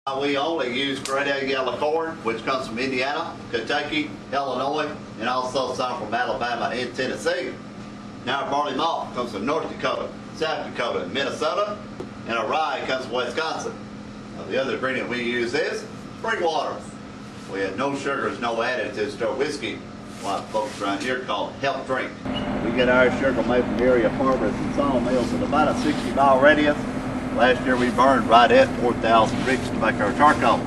We only use grade A yellow corn, which comes from Indiana, Kentucky, Illinois, and also some from Alabama and Tennessee. Now our barley malt comes from North Dakota, South Dakota, Minnesota, and our rye comes from Wisconsin. Now, the other ingredient we use is spring water. We have no sugars, no additives to our whiskey. A lot of folks around here call it health drink. We get our sugar made from area farmers and sawmills in about a 60-mile radius. Last year we burned right at 4,000 bricks to make our charcoal.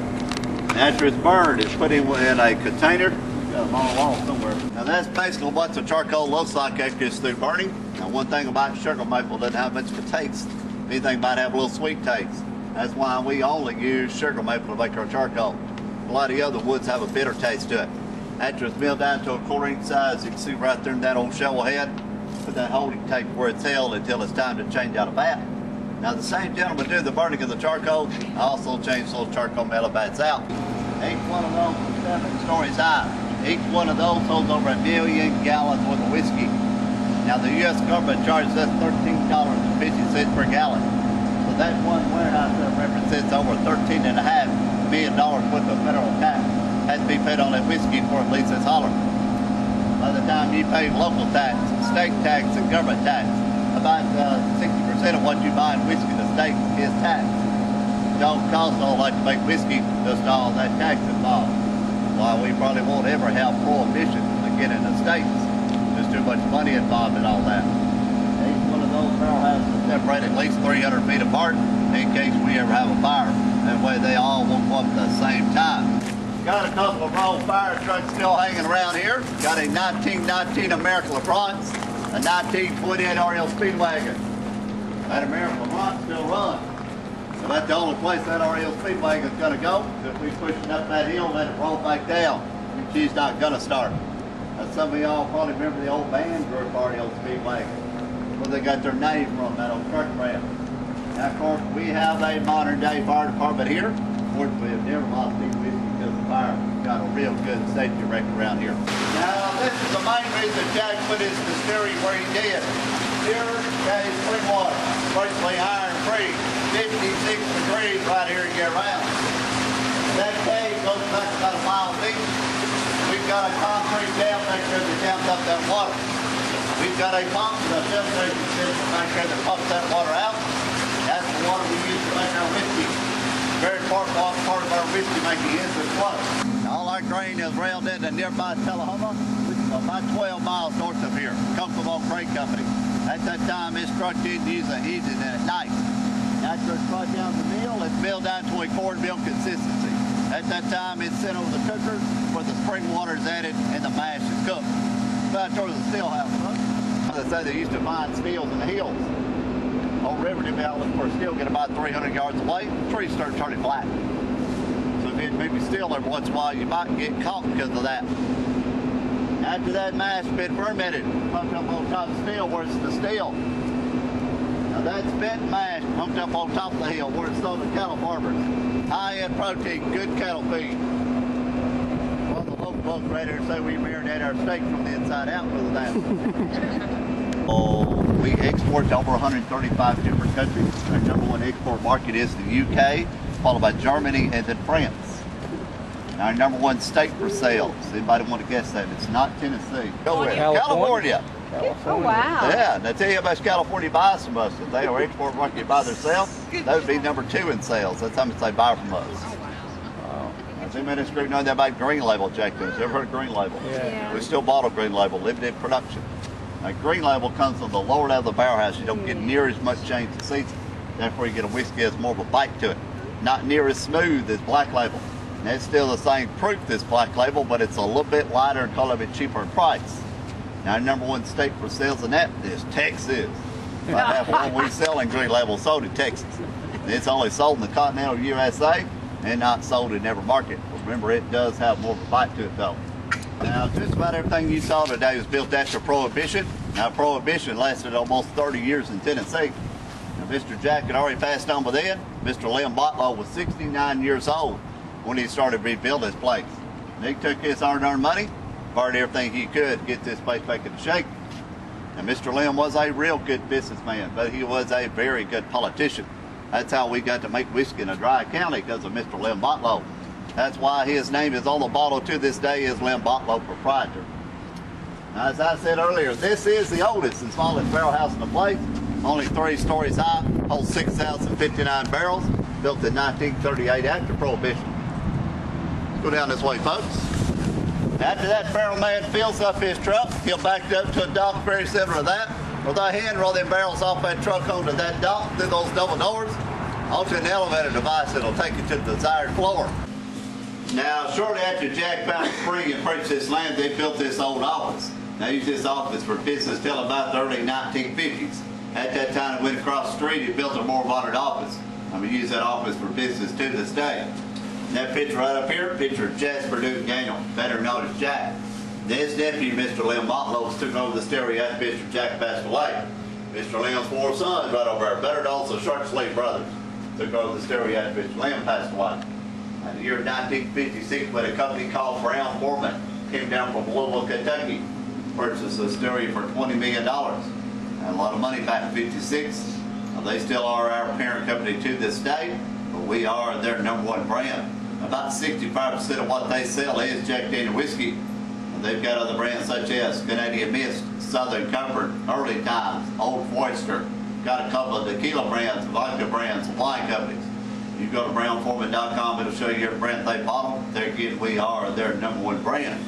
After it's burned, it's put in a container. Got them all off somewhere. Now that's basically what the charcoal looks like after it's through burning. Now one thing about sugar maple, doesn't have much of a taste. Anything might have a little sweet taste. That's why we only use sugar maple to make our charcoal. A lot of the other woods have a bitter taste to it. After it's milled down to a 1/4 inch size, you can see right there in that old shovel head, put that holding tape where it's held until it's time to change out a vat. Now the same gentleman did the burning of the charcoal. I also changed those charcoal metal vats out. Each one of those is 7 stories high. Each one of those holds over 1 million gallons worth of whiskey. Now the U.S. government charges us $13.50 per gallon. So that one warehouse that represents over $13.5 million worth of federal tax has to be paid on that whiskey before it leaves this holler. By the time you pay local tax, state tax, and government tax, about 60% of what you buy in whiskey in the state is tax. It don't cost all that to make whiskey, just all that tax involved. Why we probably won't ever have prohibition again in the states. There's too much money involved in all that. Each one of those barrel houses is separated at least 300 feet apart in case we ever have a fire. That way they all won't go up at the same time. Got a couple of roll fire trucks still hanging around here. Got a 1919 American LaFrance, a 1928 Oriole Speedwagon. That American LaFrance still runs. So that's the only place that Oriole Speedwagon is going to go. If we push it up that hill, let it roll back down. She's not going to start. Now, some of y'all probably remember the old band group Oriole Speedwagon, where they got their name from, that old truck brand. Now, of course, we have a modern day fire department here. Unfortunately, we've never lost any whiskey because the fire got a real good safety record around here. Now, this is the main reason Jack put his distillery where he did. Here, got his spring water, virtually iron-free, 56 degrees right here year-round. That cave goes back about a mile deep. We've got a concrete dam back there that dams up that water. We've got a pump, a filtration system back there that pumps that water out. That's the water we use to make our whiskey. Very important part of our whiskey making is this water. All our grain is railed into nearby Tullahoma, which is about 12 miles north of here. Comes from Oak Grain Company. At that time, this truck didn't use a heating at night. After it's brought down the mill, it's milled down to a cornmeal consistency. At that time, it's sent over the cooker where the spring water is added and the mash is cooked. About towards the steel house, huh? They say they used to find steels in the hills. On river, they look for a steel, get about 300 yards away, the trees start turning black. So if it may be still every once in a while, you might get caught because of that. After that mash has been fermented, pumped up on top of the steel where it's the steel. Now that's spent mash pumped up on top of the hill where it's sold to cattle farmers. High-end protein, good cattle feed. One of the local folks right here say we marinate our steak from the inside out with that. We export to over 135 different countries. Our #1 export market is the UK, followed by Germany and then France. Our #1 state for sales. Anybody want to guess that? It's not Tennessee. Go with California. Oh, wow. Yeah, and I tell you how much California buys from us. If they are export market by themselves, that would be #2 in sales. That's how much they buy from us. Now, some industry know that about Green Label, Jack. Have you ever heard of Green Label? Yeah. We still bottle Green Label, limited production. Now, Green Label comes from the lower out of the barrel house. You don't get near as much change in season. Therefore, you get a whiskey that has more of a bite to it. Not near as smooth as Black Label. And it's still the same proof as Black Label, but it's a little bit lighter and a little bit cheaper in price. Now, our #1 state for sales in that is Texas. About half of what we sell in Green Label sold in Texas. And it's only sold in the continental USA and not sold in every market. Remember, it does have more of a bite to it, though. Now, just about everything you saw today was built after Prohibition. Now, Prohibition lasted almost 30 years in Tennessee. Now, Mr. Jack had already passed on by then. Mr. Lynn Botlow was 69 years old when he started rebuilding this place. And he took his hard-earned money, borrowed everything he could to get this place back into shape. And Mr. Lynn was a real good businessman, but he was a very good politician. That's how we got to make whiskey in a dry county, because of Mr. Lynn Botlow. That's why his name is on the bottle to this day, is Lynn Botlow Proprietor. Now, as I said earlier, this is the oldest and smallest barrel house in the place. Only 3 stories high, holds 6,059 barrels, built in 1938 after Prohibition. Let's go down this way, folks. After that barrel man fills up his truck, he'll back it up to a dock very similar to that, where they hand roll them barrels off that truck onto that dock through those double doors, onto an elevator device that'll take you to the desired floor. Now, shortly after Jack found a spring and purchased this land, they built this old office. They used this office for business till about the early 1950s. At that time, it went across the street and built a more modern office. And we use that office for business to this day. And that picture right up here, picture of Jasper Duke Daniel, better known as Jack. His nephew, Mr. Lynn Botlow, took over the distillery after Mr. Jack passed away. Mr. Lynn's 4 sons right over there, better known as the Short Sleeve brothers, took over the distillery after Mr. Lynn passed away. In the year 1956, when a company called Brown Foreman came down from Louisville, Kentucky, purchased the distillery for $20 million. Had a lot of money back in '56. They still are our parent company to this day, but we are their #1 brand. About 65% of what they sell is Jack Daniel whiskey. And they've got other brands such as Canadian Mist, Southern Comfort, Early Times, Old Forester. Got a couple of tequila brands, vodka brands, wine companies. You go to brownforeman.com, it'll show you every brand they bottle. There again, we are their #1 brand.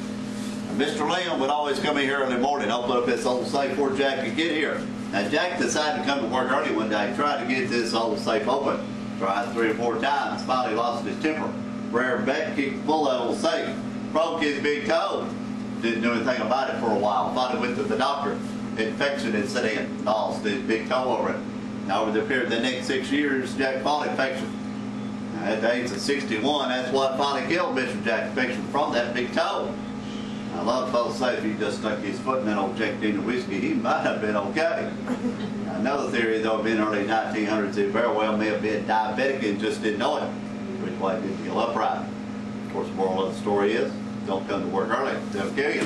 And Mr. Lynn would always come in here early morning, open up this old safe before Jack could get here. Now, Jack decided to come to work early one day, tried to get this old safe open. Tried 3 or 4 times, finally lost his temper. Rare back kicked full of that old safe. Broke his big toe. Didn't do anything about it for a while. Finally went to the doctor. Infection had set in. Lost his big toe over it. Now, over the period of the next 6 years, Jack fought infection. Now, at the age of 61, that's what finally killed Mr. Jack, infection from that big toe. A lot of folks say if he just stuck his foot in that old Jack Daniel whiskey, he might have been okay. Another theory, though, in the early 1900s, that very well may have been diabetic and just didn't know it, which way didn't feel upright. Of course, the moral of the story is, don't come to work early, they'll kill you.